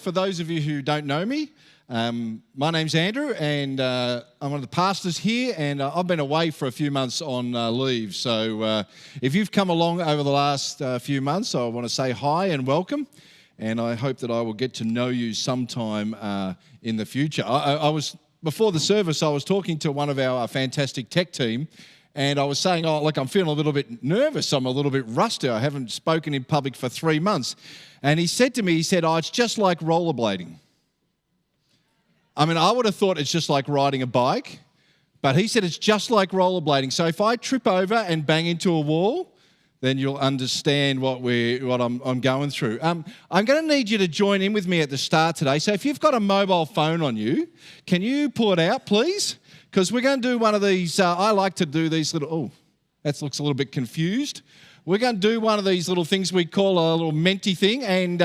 for those of you who don't know me, my name's Andrew, and I'm one of the pastors here, and I've been away for a few months on leave. So if you've come along over the last few months, I want to say hi and welcome, and I hope that I will get to know you sometime in the future. Before the service, I was talking to one of our fantastic tech team, and I was saying, I'm feeling a little bit nervous. I'm a little bit rusty. I haven't spoken in public for 3 months. And he said to me, it's just like rollerblading. I mean, I would have thought it's just like riding a bike, but he said it's just like rollerblading. So if I trip over and bang into a wall, then you'll understand what I'm going through. I'm going to need you to join in with me at the start today. So if you've got a mobile phone on you, can you pull it out, please? Because we're going to do one of these, I like to do these little, that looks a little bit confused. We're going to do one of these little things we call a little Menti thing, and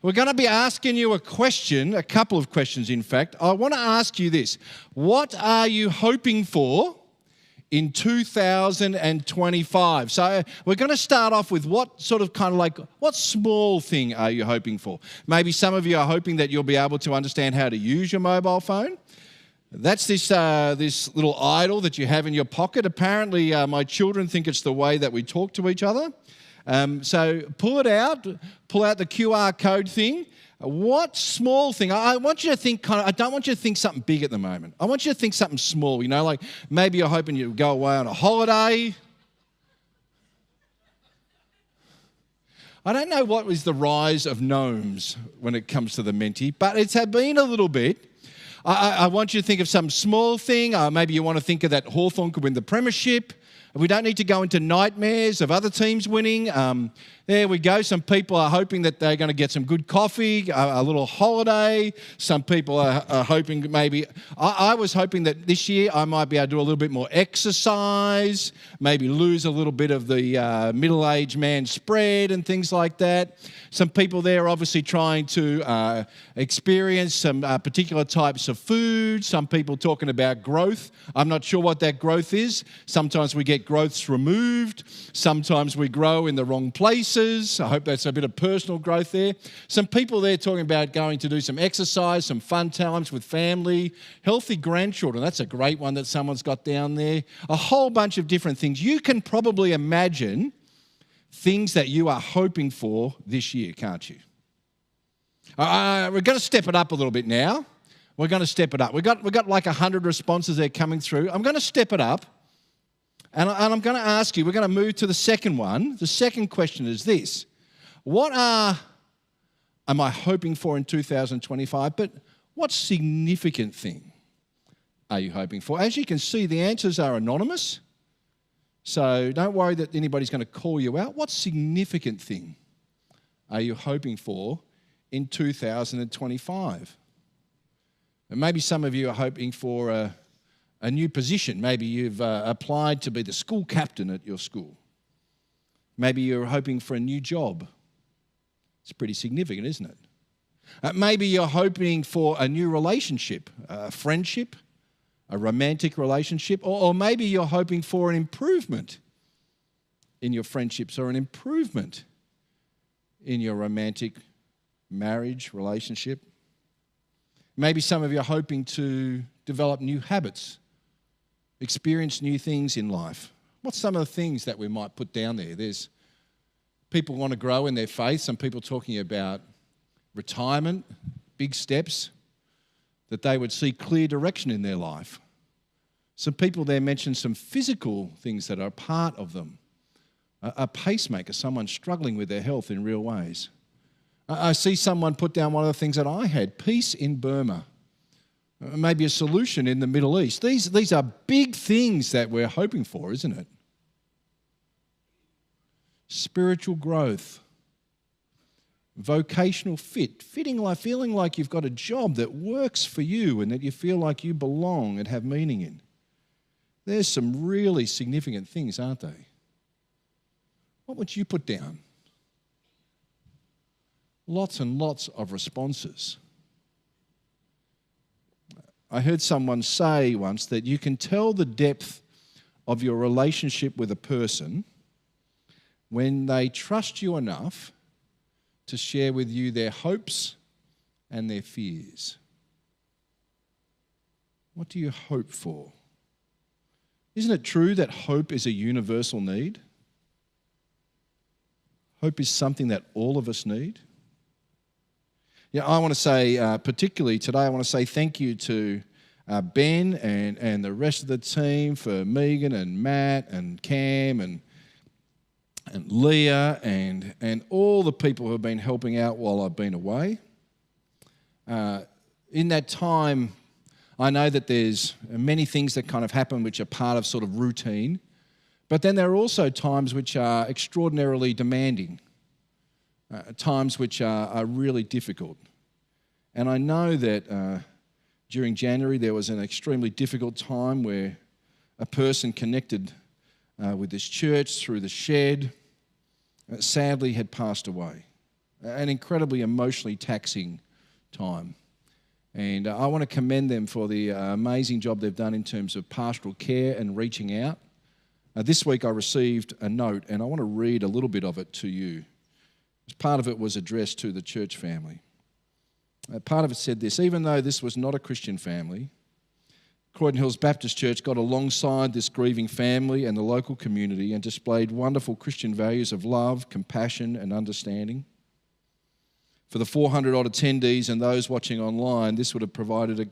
we're going to be asking you a question, a couple of questions in fact. I want to ask you this: what are you hoping for in 2025? So we're going to start off with what small thing are you hoping for? Maybe some of you are hoping that you'll be able to understand how to use your mobile phone. That's this little idol that you have in your pocket. Apparently, my children think it's the way that we talk to each other. So pull it out, pull out the QR code thing. What small thing? I want you to think I don't want you to think something big at the moment. I want you to think something small, like maybe you're hoping you'll go away on a holiday. I don't know what was the rise of gnomes when it comes to the Menti, but it's been a little bit. I want you to think of some small thing. Maybe you want to think of that Hawthorn could win the premiership. We don't need to go into nightmares of other teams winning. There we go. Some people are hoping that they're going to get some good coffee, a little holiday. Some people are hoping maybe... I was hoping that this year I might be able to do a little bit more exercise, maybe lose a little bit of the middle-aged man spread and things like that. Some people there are obviously trying to experience some particular types of food. Some people talking about growth. I'm not sure what that growth is. Sometimes we get growths removed. Sometimes we grow in the wrong places. I hope that's a bit of personal growth there. Some people there talking about going to do some exercise, some fun times with family, healthy grandchildren. That's a great one that someone's got down there. A whole bunch of different things. You can probably imagine things that you are hoping for this year, can't you? We're going to step it up a little bit now. We're going to step it up. We've got like 100 responses there coming through. I'm going to step it up. And I'm going to ask you, we're going to move to the second one. The second question is this: what am I hoping for in 2025? But what significant thing are you hoping for? As you can see, the answers are anonymous. So don't worry that anybody's going to call you out. What significant thing are you hoping for in 2025? And maybe some of you are hoping for a new position. Maybe you've applied to be the school captain at your school. Maybe you're hoping for a new job. It's pretty significant, isn't it? Maybe you're hoping for a new relationship, a friendship, a romantic relationship, or maybe you're hoping for an improvement in your friendships or an improvement in your romantic marriage relationship. Maybe some of you are hoping to develop new habits, experience new things in life. What's some of the things that we might put down there? There's people want to grow in their faith. Some people talking about retirement, big steps, that they would see clear direction in their life. Some people there mention some physical things that are part of them. A pacemaker, someone struggling with their health in real ways. I see someone put down one of the things that I had: peace in Burma. Maybe a solution in the Middle East. These are big things that we're hoping for, isn't it? Spiritual growth, vocational feeling like you've got a job that works for you and that you feel like you belong and have meaning in. There's some really significant things, aren't they? What would you put down? Lots and lots of responses. I heard someone say once that you can tell the depth of your relationship with a person when they trust you enough to share with you their hopes and their fears. What do you hope for? Isn't it true that hope is a universal need? Hope is something that all of us need. Yeah, I want to say, particularly today, I want to say thank you to Ben and the rest of the team, for Megan and Matt and Cam and Leah and all the people who have been helping out while I've been away. In that time, I know that there's many things that kind of happen which are part of sort of routine, but then there are also times which are extraordinarily demanding, times which are really difficult. And I know that during January there was an extremely difficult time where a person connected with this church through the shed sadly had passed away. An incredibly emotionally taxing time. And I want to commend them for the amazing job they've done in terms of pastoral care and reaching out. This week I received a note, and I want to read a little bit of it to you. Part of it was addressed to the church family. Part of it said this: even though this was not a Christian family, Croydon Hills Baptist Church got alongside this grieving family and the local community and displayed wonderful Christian values of love, compassion and understanding. For the 400-odd attendees and those watching online, this would have provided a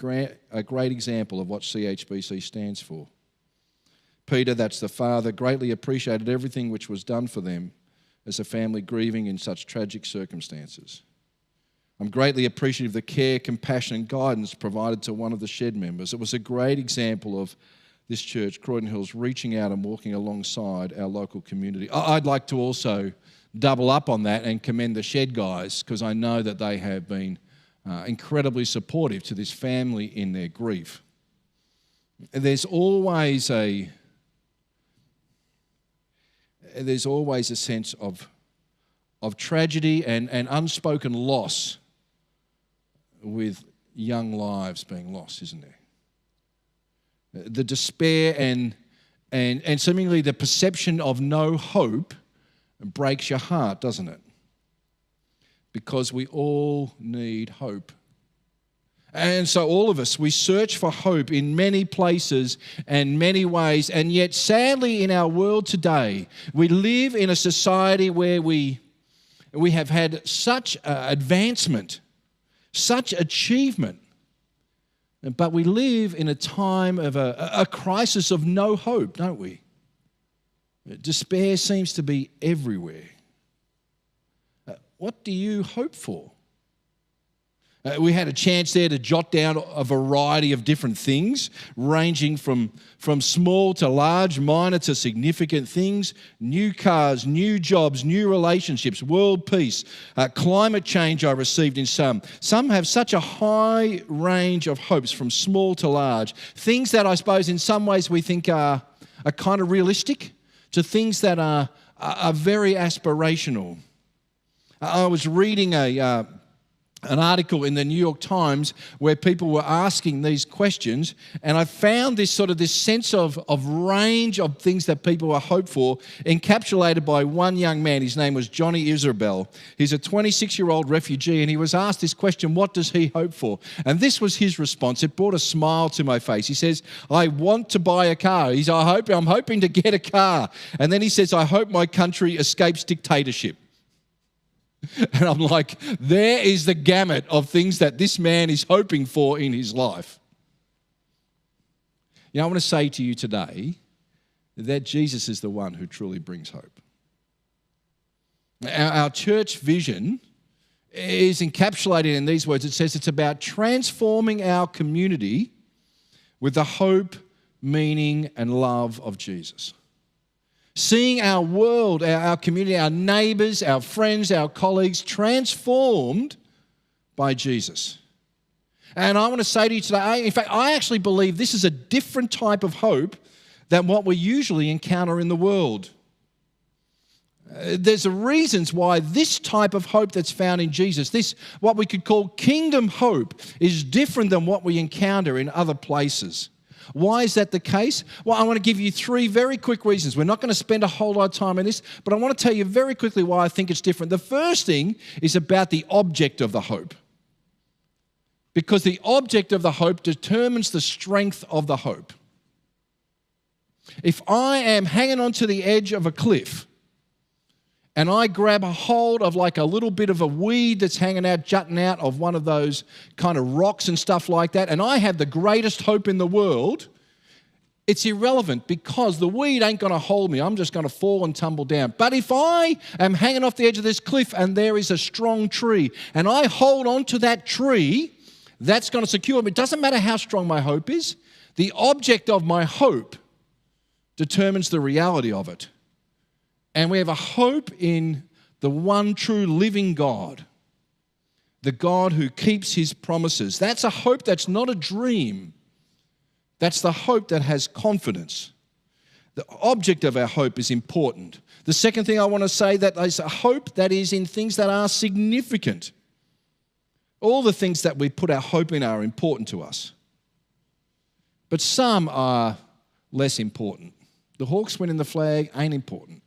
great example of what CHBC stands for. Peter, that's the father, greatly appreciated everything which was done for them as a family grieving in such tragic circumstances. I'm greatly appreciative of the care, compassion and guidance provided to one of the shed members. It was a great example of this church, Croydon Hills, reaching out and walking alongside our local community. I'd like to also double up on that and commend the shed guys, because I know that they have been incredibly supportive to this family in their grief. There's always a sense of tragedy and unspoken loss with young lives being lost, isn't there? The despair and seemingly the perception of no hope breaks your heart, doesn't it? Because we all need hope. And so all of us, we search for hope in many places and many ways, and yet sadly in our world today, we live in a society where we have had such advancement, such achievement, but we live in a time of a crisis of no hope, don't we? Despair seems to be everywhere. What do you hope for? We had a chance there to jot down a variety of different things, ranging from small to large, minor to significant things: new cars, new jobs, new relationships, world peace, climate change I received in some. Some have such a high range of hopes from small to large, things that I suppose in some ways we think are kind of realistic, to things that are very aspirational. I was reading an article in the New York Times where people were asking these questions, and I found this sense of range of things that people are hope for encapsulated by one young man. His name was Johnny Isabel. He's a 26-year-old refugee, and he was asked this question: what does he hope for? And this was his response. It brought a smile to my face. He says, I want to buy a car. I'm hoping to get a car. And then he says, I hope my country escapes dictatorship. And I'm like, there is the gamut of things that this man is hoping for in his life. I want to say to you today that Jesus is the one who truly brings hope. Our church vision is encapsulated in these words. It says it's about transforming our community with the hope, meaning, and love of Jesus. Seeing our world, our community, our neighbours, our friends, our colleagues transformed by Jesus. And I want to say to you today, in fact, I actually believe this is a different type of hope than what we usually encounter in the world. There's reasons why this type of hope that's found in Jesus, this what we could call kingdom hope, is different than what we encounter in other places. Why is that the case? Well, I want to give you three very quick reasons. We're not going to spend a whole lot of time on this, but I want to tell you very quickly why I think it's different. The first thing is about the object of the hope. because the object of the hope determines the strength of the hope. If I am hanging onto the edge of a cliff and I grab a hold of like a little bit of a weed that's hanging out, jutting out of one of those kind of rocks and stuff like that, and I have the greatest hope in the world, it's irrelevant because the weed ain't going to hold me. I'm just going to fall and tumble down. But if I am hanging off the edge of this cliff and there is a strong tree and I hold on to that tree, that's going to secure me. It doesn't matter how strong my hope is. The object of my hope determines the reality of it. And we have a hope in the one true living God, the God who keeps his promises. That's a hope that's not a dream. That's the hope that has confidence. The object of our hope is important. The second thing I want to say, that is a hope that is in things that are significant. All the things that we put our hope in are important to us. But some are less important. The Hawks winning the flag ain't important.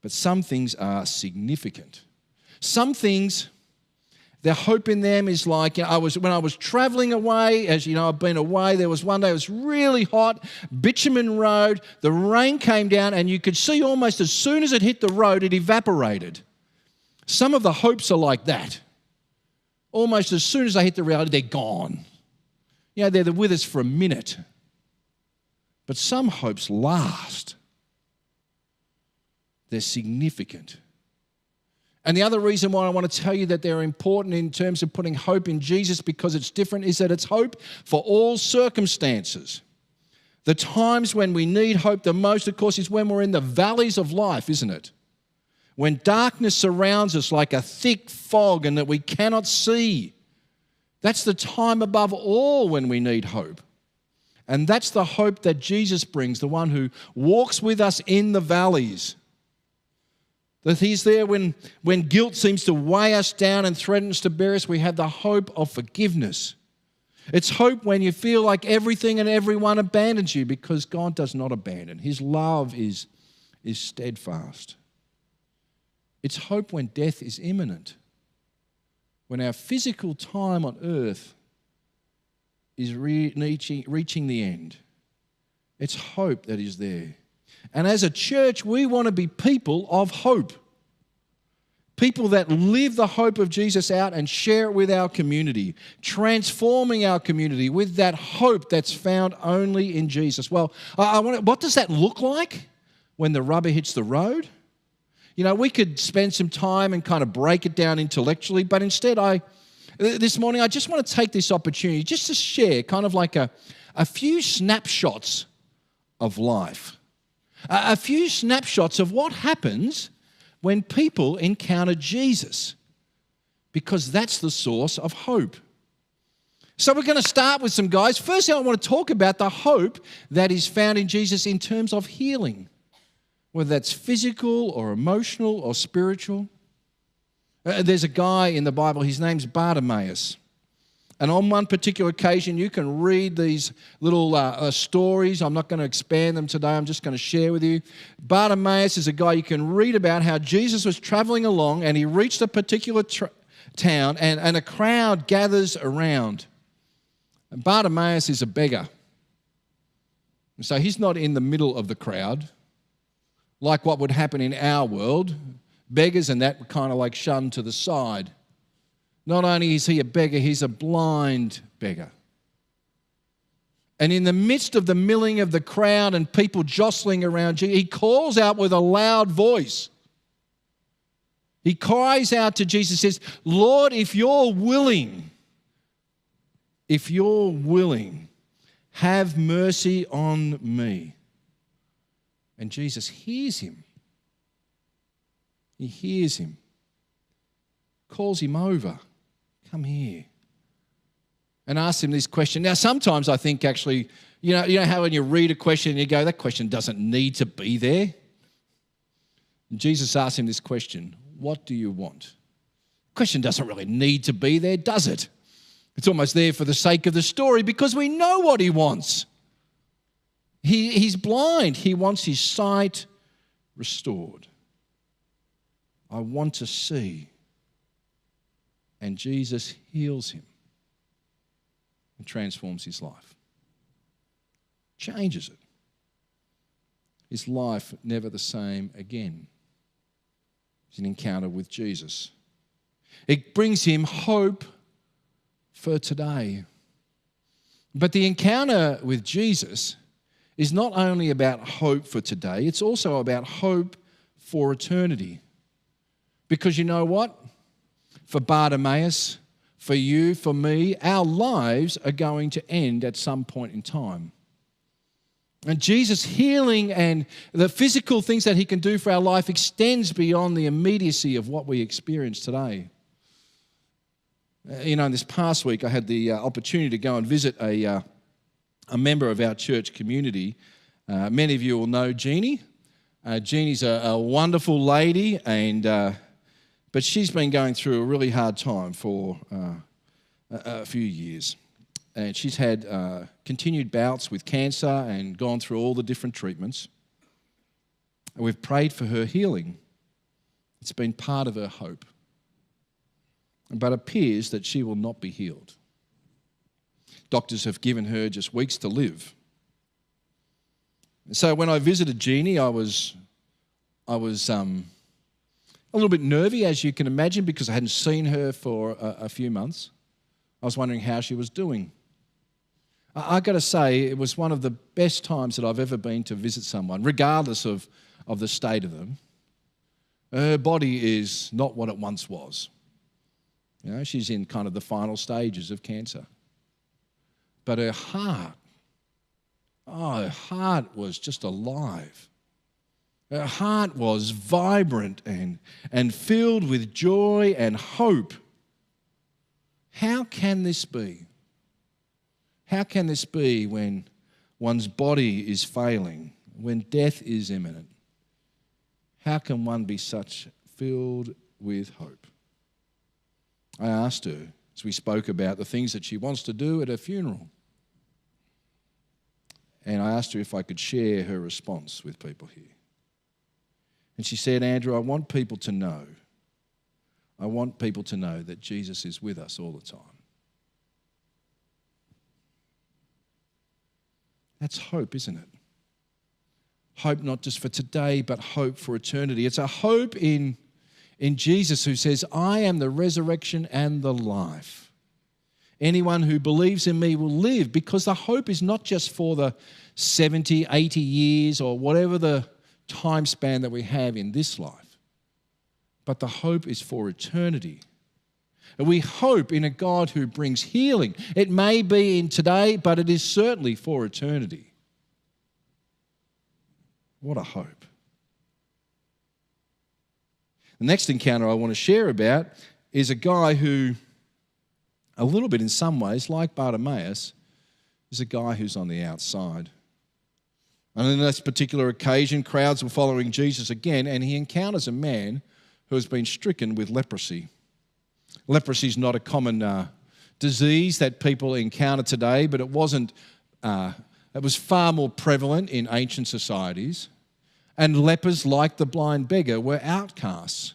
But some things are significant. Some things, the hope in them is like, when I was traveling away, as you know, I've been away, there was one day it was really hot, bitumen road, the rain came down and you could see almost as soon as it hit the road, it evaporated. Some of the hopes are like that. Almost as soon as they hit the reality, they're gone. You know, they're with us for a minute. But some hopes last. They're significant. And the other reason why I want to tell you that they're important in terms of putting hope in Jesus, because it's different, is that it's hope for all circumstances. The times when we need hope the most, of course, is when we're in the valleys of life, isn't it? When darkness surrounds us like a thick fog and that we cannot see. That's the time above all when we need hope. And that's the hope that Jesus brings, the one who walks with us in the valleys. That he's there when guilt seems to weigh us down and threatens to bury us. We have the hope of forgiveness. It's hope when you feel like everything and everyone abandons you, because God does not abandon. His love is steadfast. It's hope when death is imminent, when our physical time on earth is reaching the end. It's hope that is there. And as a church, we want to be people of hope. People that live the hope of Jesus out and share it with our community, transforming our community with that hope that's found only in Jesus. Well, what does that look like when the rubber hits the road? You know, we could spend some time and kind of break it down intellectually, but instead this morning I just want to take this opportunity just to share kind of like a few snapshots of life. A few snapshots of what happens when people encounter Jesus, because that's the source of hope. So we're going to start with some guys. Firstly, I want to talk about the hope that is found in Jesus in terms of healing, whether that's physical or emotional or spiritual. There's a guy in the Bible, his name's Bartimaeus. And on one particular occasion, you can read these little stories. I'm not going to expand them today. I'm just going to share with you. Bartimaeus is a guy you can read about how Jesus was traveling along and he reached a particular town and a crowd gathers around. And Bartimaeus is a beggar. So he's not in the middle of the crowd like what would happen in our world. Beggars and that were kind of like shunned to the side. Not only is he a beggar, he's a blind beggar. And in the midst of the milling of the crowd and people jostling around Jesus, he calls out with a loud voice. He cries out to Jesus, says, Lord, if you're willing, have mercy on me. And Jesus hears him. He hears him, calls him over. Come here. And asks him this question. Now, sometimes I think actually, you know how when you read a question and you go, that question doesn't need to be there? And Jesus asks him this question, what do you want? The question doesn't really need to be there, does it? It's almost there for the sake of the story because we know what he wants. He's blind. He wants his sight restored. I want to see. And Jesus heals him. and transforms his life. Changes it. His life never the same again. It's an encounter with Jesus. It brings him hope for today. But the encounter with Jesus is not only about hope for today, it's also about hope for eternity. Because you know what? For Bartimaeus, for you, for me, our lives are going to end at some point in time. And Jesus' healing and the physical things that he can do for our life extends beyond the immediacy of what we experience today. In this past week, I had the opportunity to go and visit a member of our church community. Many of you will know Jeannie. Jeannie's a wonderful lady, but she's been going through a really hard time for a few years. And she's had continued bouts with cancer and gone through all the different treatments. And we've prayed for her healing. It's been part of her hope. But it appears that she will not be healed. Doctors have given her just weeks to live. So when I visited Jeannie, I was a little bit nervy, as you can imagine, because I hadn't seen her for a few months. I was wondering how she was doing. I've got to say, it was one of the best times that I've ever been to visit someone, regardless of the state of them. Her body is not what it once was. She's in kind of the final stages of cancer. But her heart was just alive. Her heart was vibrant and filled with joy and hope. How can this be? How can this be when one's body is failing, when death is imminent? How can one be such filled with hope? I asked her, as we spoke about the things that she wants to do at her funeral, and I asked her if I could share her response with people here. And she said, Andrew, I want people to know that Jesus is with us all the time. That's hope, isn't it? Hope not just for today, but hope for eternity. It's a hope in Jesus who says, I am the resurrection and the life. Anyone who believes in me will live, because the hope is not just for the 70, 80 years or whatever the time span that we have in this life, but the hope is for eternity. And we hope in a God who brings healing. It may be in today, but it is certainly for eternity. What a hope. The next encounter I want to share about is a guy who, a little bit in some ways, like Bartimaeus, is a guy who's on the outside. And on this particular occasion, crowds were following Jesus again, and he encounters a man who has been stricken with leprosy. Leprosy is not a common disease that people encounter today, but it wasn't. It was far more prevalent in ancient societies. And lepers, like the blind beggar, were outcasts.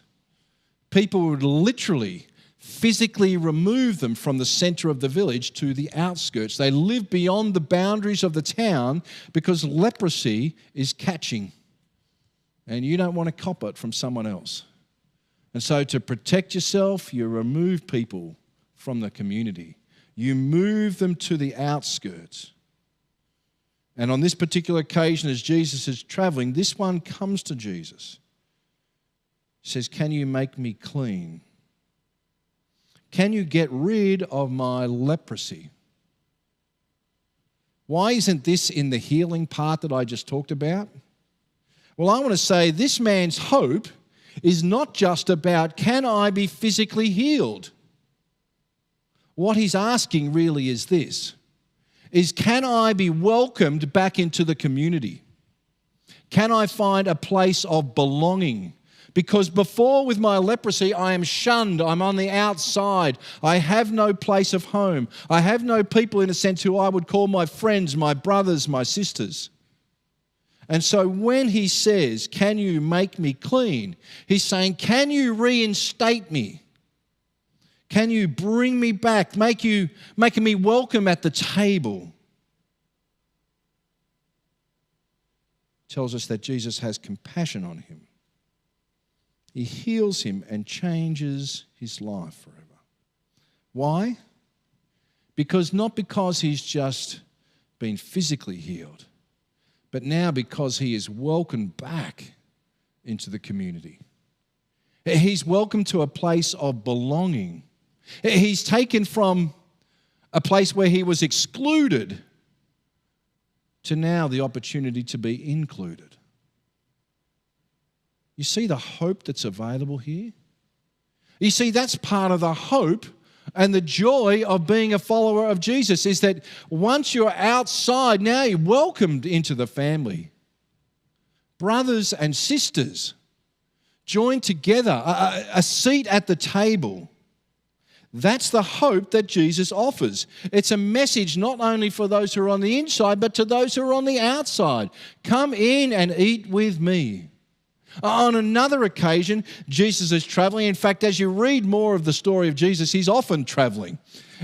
People would literally, physically remove them from the centre of the village to the outskirts. They lived beyond the boundaries of the town because leprosy is catching. And you don't want to cop it from someone else. And so to protect yourself, you remove people from the community. You move them to the outskirts. And on this particular occasion, as Jesus is traveling, this one comes to Jesus. Says, can you make me clean? Can you get rid of my leprosy? Why isn't this in the healing part that I just talked about? Well, I want to say this man's hope is not just about, can I be physically healed? What he's asking really is this, is can I be welcomed back into the community? Can I find a place of belonging? Because before, with my leprosy, I am shunned. I'm on the outside. I have no place of home. I have no people, in a sense, who I would call my friends, my brothers, my sisters. And so when he says, can you make me clean? He's saying, can you reinstate me? Can you bring me back, making me welcome at the table? Tells us that Jesus has compassion on him. He heals him and changes his life forever. Why? Not because he's just been physically healed, but now because he is welcomed back into the community. He's welcomed to a place of belonging. He's taken from a place where he was excluded to now the opportunity to be included. You see the hope that's available here? You see, that's part of the hope and the joy of being a follower of Jesus, is that once you're outside, now you're welcomed into the family. Brothers and sisters joined together, a seat at the table. That's the hope that Jesus offers. It's a message not only for those who are on the inside, but to those who are on the outside. Come in and eat with me. On another occasion, Jesus is traveling. In fact, as you read more of the story of Jesus, he's often traveling.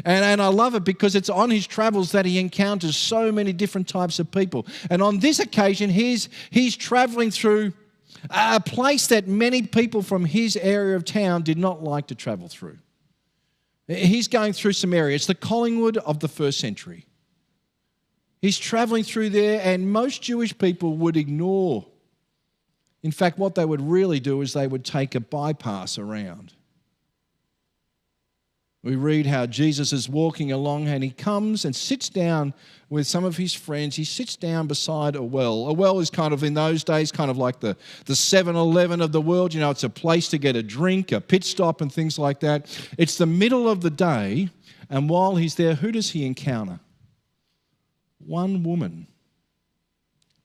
And I love it because it's on his travels that he encounters so many different types of people. And on this occasion, he's traveling through a place that many people from his area of town did not like to travel through. He's going through Samaria. It's the Collingwood of the first century. He's traveling through there, and most Jewish people would ignore. In fact, what they would really do is they would take a bypass around. We read how Jesus is walking along and he comes and sits down with some of his friends. He sits down beside a well. A well is kind of, in those days, kind of like the 7-Eleven of the world. You know, it's a place to get a drink, a pit stop and things like that. It's the middle of the day, and while he's there, who does he encounter? One woman.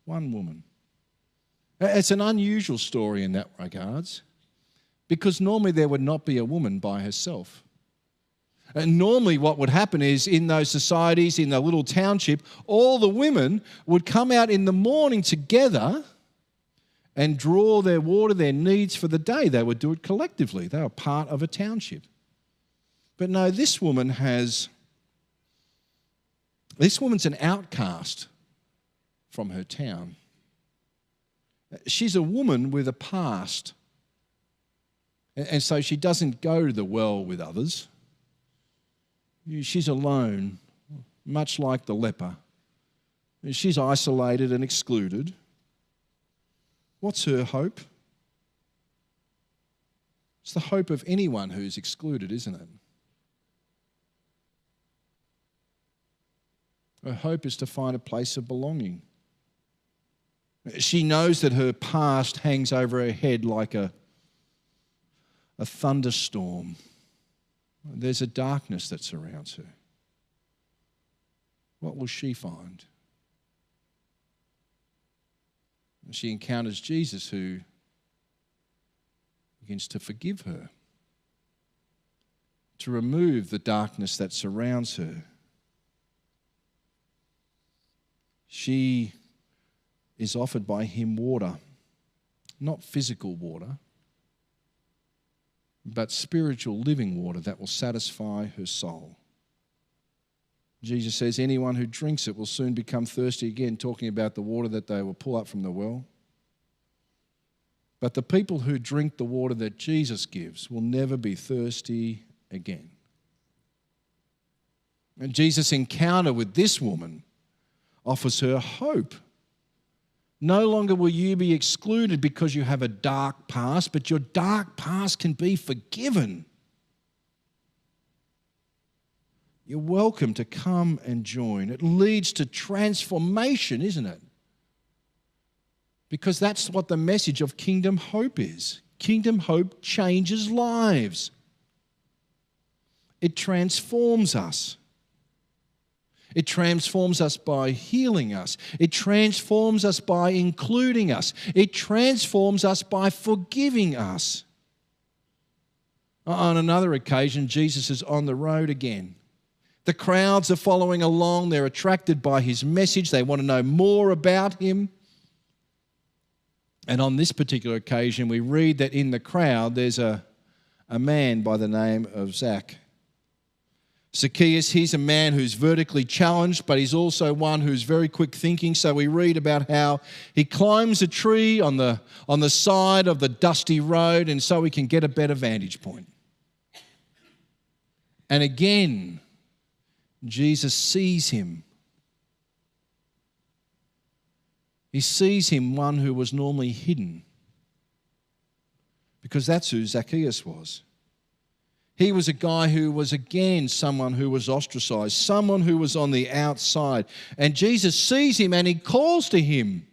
One woman. It's an unusual story in that regards, because normally there would not be a woman by herself. And normally what would happen is in those societies, in the little township, all the women would come out in the morning together and draw their water, their needs for the day. They would do it collectively. They were part of a township. But no, this woman's an outcast from her town. She's a woman with a past. And so she doesn't go to the well with others. She's alone, much like the leper. She's isolated and excluded. What's her hope? It's the hope of anyone who's excluded, isn't it? Her hope is to find a place of belonging. She knows that her past hangs over her head like a thunderstorm. There's a darkness that surrounds her. What will she find? She encounters Jesus, who begins to forgive her, to remove the darkness that surrounds her. She is offered by him water, not physical water, but spiritual living water that will satisfy her soul. Jesus says anyone who drinks it will soon become thirsty again, talking about the water that they will pull up from the well. But the people who drink the water that Jesus gives will never be thirsty again. And Jesus' encounter with this woman offers her hope. No longer will you be excluded because you have a dark past, but your dark past can be forgiven. You're welcome to come and join. It leads to transformation, isn't it? Because that's what the message of kingdom hope is. Kingdom hope changes lives. It transforms us. It transforms us by healing us. It transforms us by including us. It transforms us by forgiving us. On another occasion, Jesus is on the road again. The crowds are following along. They're attracted by his message. They want to know more about him. And on this particular occasion, we read that in the crowd, there's a man by the name of Zacchaeus. Zacchaeus, he's a man who's vertically challenged, but he's also one who's very quick thinking. So we read about how he climbs a tree on the side of the dusty road, and so he can get a better vantage point. And again, Jesus sees him. He sees him, one who was normally hidden, because that's who Zacchaeus was. He was a guy who was, again, someone who was ostracized, someone who was on the outside. And Jesus sees him and he calls to him.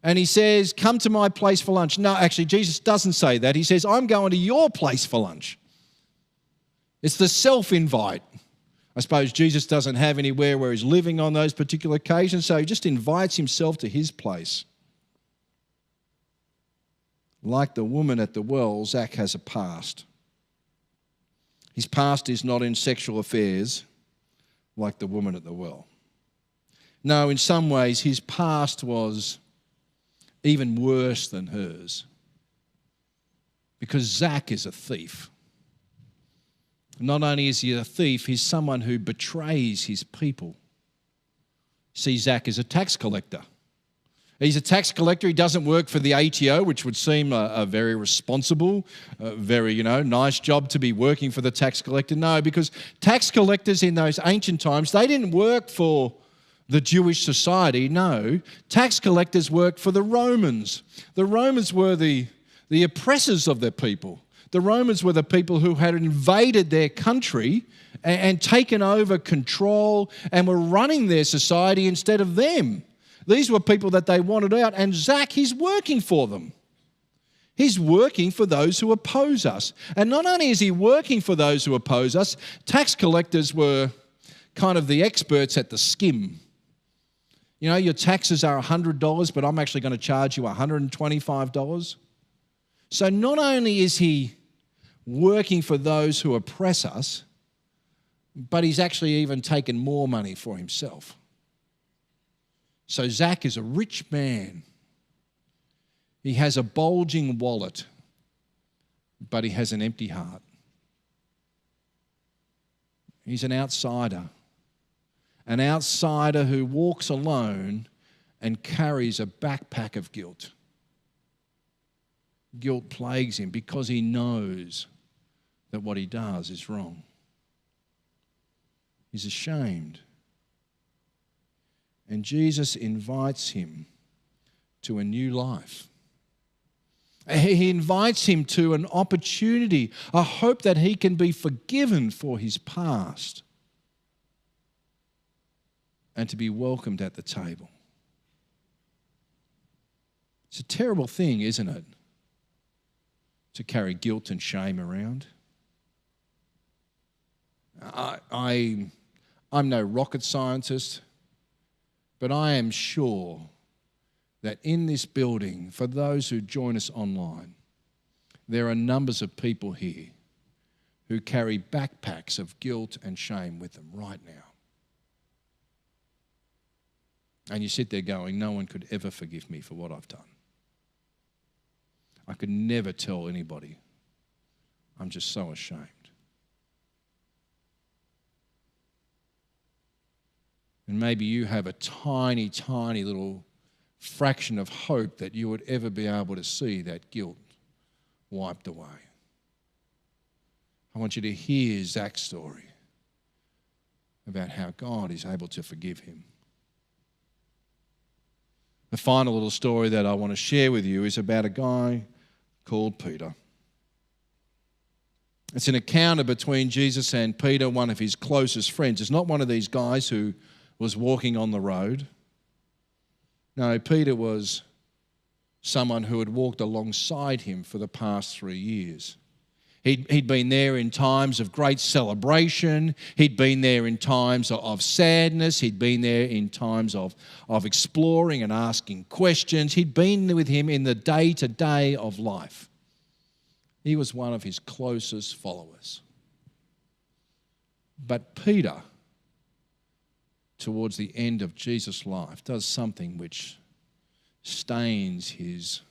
And he says, come to my place for lunch. No, actually, Jesus doesn't say that. He says, I'm going to your place for lunch. It's the self-invite. I suppose Jesus doesn't have anywhere where he's living on those particular occasions, so he just invites himself to his place. Like the woman at the well, Zach has a past. His past is not in sexual affairs like the woman at the well. No, in some ways, his past was even worse than hers, because Zach is a thief. Not only is he a thief, he's someone who betrays his people. See, Zach is a tax collector. He's a tax collector. He doesn't work for the ATO, which would seem a very responsible, very, nice job to be working for the tax collector. No, because tax collectors in those ancient times, they didn't work for the Jewish society. No, tax collectors worked for the Romans. The Romans were the oppressors of their people. The Romans were the people who had invaded their country and taken over control and were running their society instead of them. These were people that they wanted out, and Zach, he's working for them. He's working for those who oppose us. And not only is he working for those who oppose us, tax collectors were kind of the experts at the skim. Your taxes are $100, but I'm actually going to charge you $125. So not only is he working for those who oppress us, but he's actually even taken more money for himself. So Zach is a rich man. He has a bulging wallet, but he has an empty heart. He's an outsider who walks alone and carries a backpack of guilt. Guilt plagues him because he knows that what he does is wrong. He's ashamed. And Jesus invites him to a new life. He invites him to an opportunity, a hope that he can be forgiven for his past and to be welcomed at the table. It's a terrible thing, isn't it, to carry guilt and shame around? I'm no rocket scientist, but I am sure that in this building, for those who join us online, there are numbers of people here who carry backpacks of guilt and shame with them right now. And you sit there going, no one could ever forgive me for what I've done. I could never tell anybody. I'm just so ashamed. And maybe you have a tiny, tiny little fraction of hope that you would ever be able to see that guilt wiped away. I want you to hear Zach's story about how God is able to forgive him. The final little story that I want to share with you is about a guy called Peter. It's an encounter between Jesus and Peter, one of his closest friends. It's not one of these guys who was walking on the road. No, Peter was someone who had walked alongside him for the past 3 years. He'd been there in times of great celebration. He'd been there in times of sadness. He'd been there in times of exploring and asking questions. He'd been with him in the day-to-day of life. He was one of his closest followers. But Peter, towards the end of Jesus' life, does something which stains his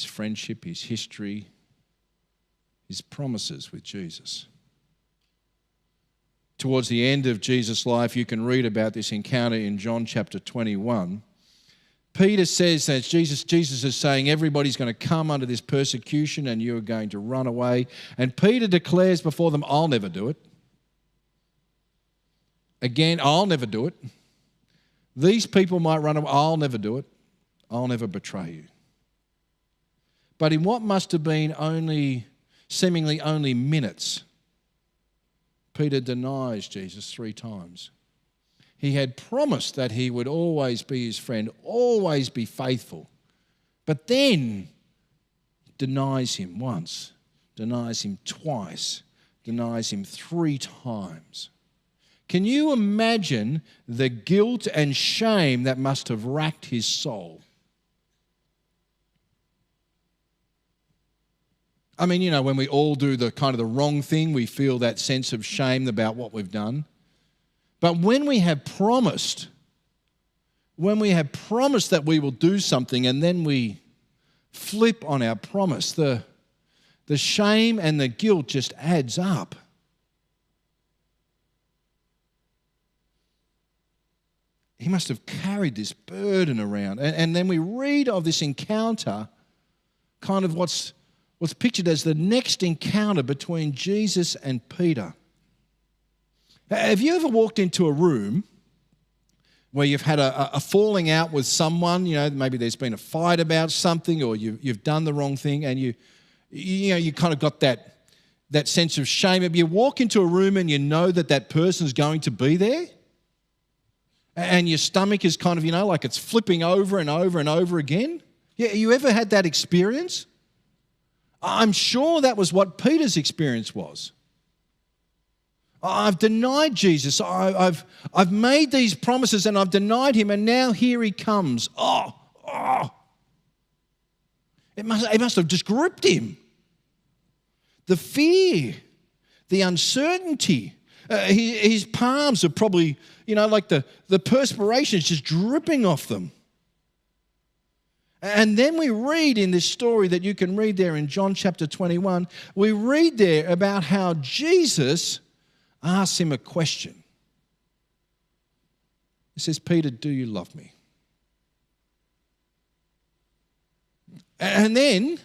friendship, his history, his promises with Jesus. towards the end of Jesus' life, you can read about this encounter in John chapter 21. Peter says that Jesus is saying everybody's going to come under this persecution and you're going to run away. And Peter declares before them, I'll never do it. Again, I'll never do it. These people might run away. I'll never do it. I'll never betray you. But in what must have been seemingly only minutes, Peter denies Jesus 3 times. He had promised that he would always be his friend, always be faithful. But then denies him once, denies him twice, denies him 3 times. Can you imagine the guilt and shame that must have racked his soul? I mean, you know, when we all do the kind of the wrong thing, we feel that sense of shame about what we've done. But when we have promised that we will do something and then we flip on our promise, the shame and the guilt just adds up. He must have carried this burden around. And then we read of this encounter, kind of what's pictured as the next encounter between Jesus and Peter. Have you ever walked into a room where you've had a falling out with someone? You know, maybe there's been a fight about something, or you've done the wrong thing, and you kind of got that sense of shame. If you walk into a room and you know that person's going to be there, and your stomach is kind of, you know, like it's flipping over and over and over again. Yeah, you ever had that experience? I'm sure that was what Peter's experience was. I've denied Jesus. I've made these promises and I've denied him, and now here he comes. It must have just gripped him. The fear, the uncertainty. His palms are probably, you know, like the perspiration is just dripping off them. And then we read in this story that you can read there in John chapter 21, we read there about how Jesus asks him a question. He says, Peter, do you love me? And then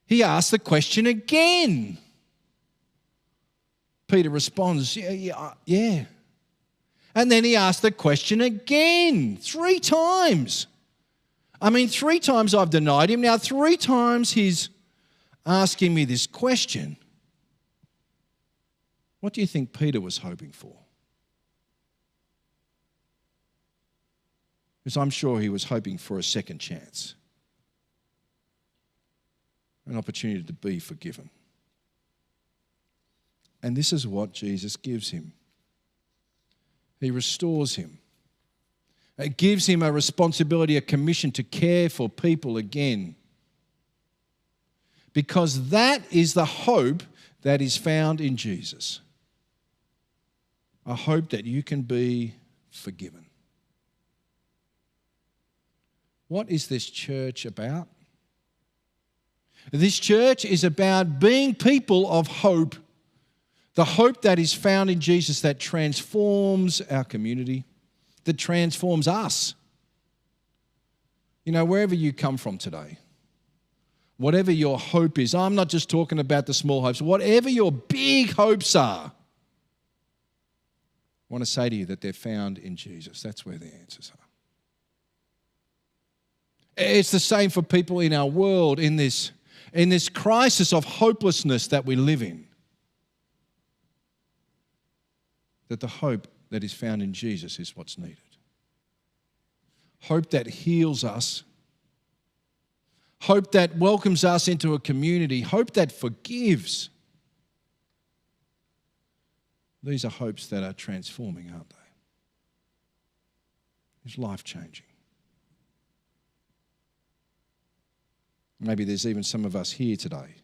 he asks the question again. Peter responds, yeah. And then he asks the question again, 3 times. I mean, 3 times I've denied him. Now 3 times he's asking me this question. What do you think Peter was hoping for? Because I'm sure he was hoping for a second chance, an opportunity to be forgiven. And this is what Jesus gives him. He restores him. It gives him a responsibility, a commission to care for people again. Because that is the hope that is found in Jesus. A hope that you can be forgiven. What is this church about? This church is about being people of hope. The hope that is found in Jesus that transforms our community, that transforms us. You know, wherever you come from today, whatever your hope is, I'm not just talking about the small hopes, whatever your big hopes are, I want to say to you that they're found in Jesus. That's where the answers are. It's the same for people in our world, in this crisis of hopelessness that we live in. That the hope that is found in Jesus is what's needed. Hope that heals us. Hope that welcomes us into a community. Hope that forgives. These are hopes that are transforming, aren't they? It's life-changing. Maybe there's even some of us here today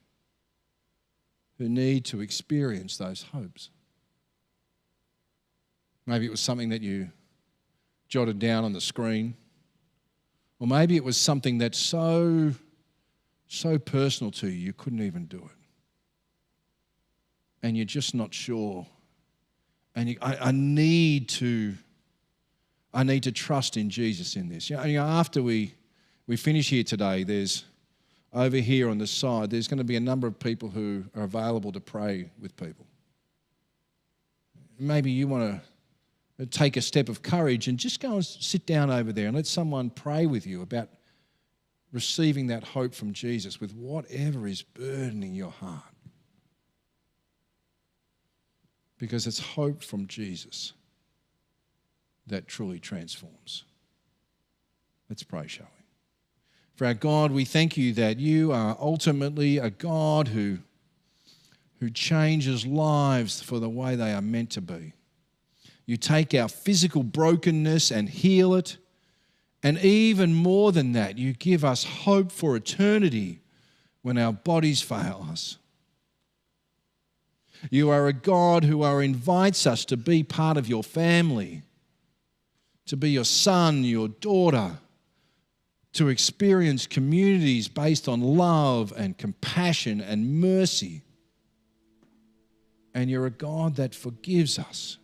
who need to experience those hopes. Maybe it was something that you jotted down on the screen. Or maybe it was something that's so personal to you, you couldn't even do it. And you're just not sure. And I need to trust in Jesus in this. After we finish here today, there's over here on the side, there's going to be a number of people who are available to pray with people. Maybe you want to take a step of courage and just go and sit down over there and let someone pray with you about receiving that hope from Jesus with whatever is burdening your heart. Because it's hope from Jesus that truly transforms. Let's pray, shall we? For our God, we thank you that you are ultimately a God who changes lives for the way they are meant to be. You take our physical brokenness and heal it. And even more than that, you give us hope for eternity when our bodies fail us. You are a God who invites us to be part of your family, to be your son, your daughter, to experience communities based on love and compassion and mercy. And you're a God that forgives us.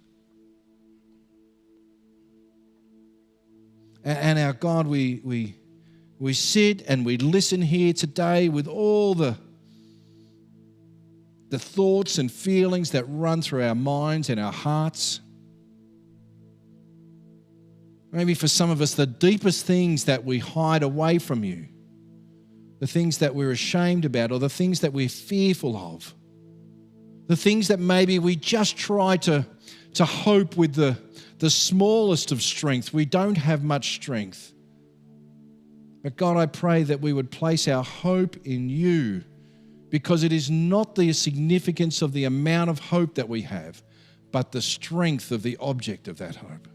And our God, we sit and we listen here today with all the thoughts and feelings that run through our minds and our hearts. Maybe for some of us, the deepest things that we hide away from you, the things that we're ashamed about or the things that we're fearful of, the things that maybe we just try to hope with the smallest of strength. We don't have much strength. But God, I pray that we would place our hope in you, because it is not the significance of the amount of hope that we have, but the strength of the object of that hope.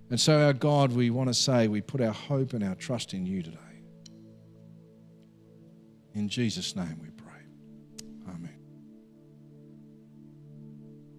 And so, our God, we want to say we put our hope and our trust in you today. In Jesus' name we pray.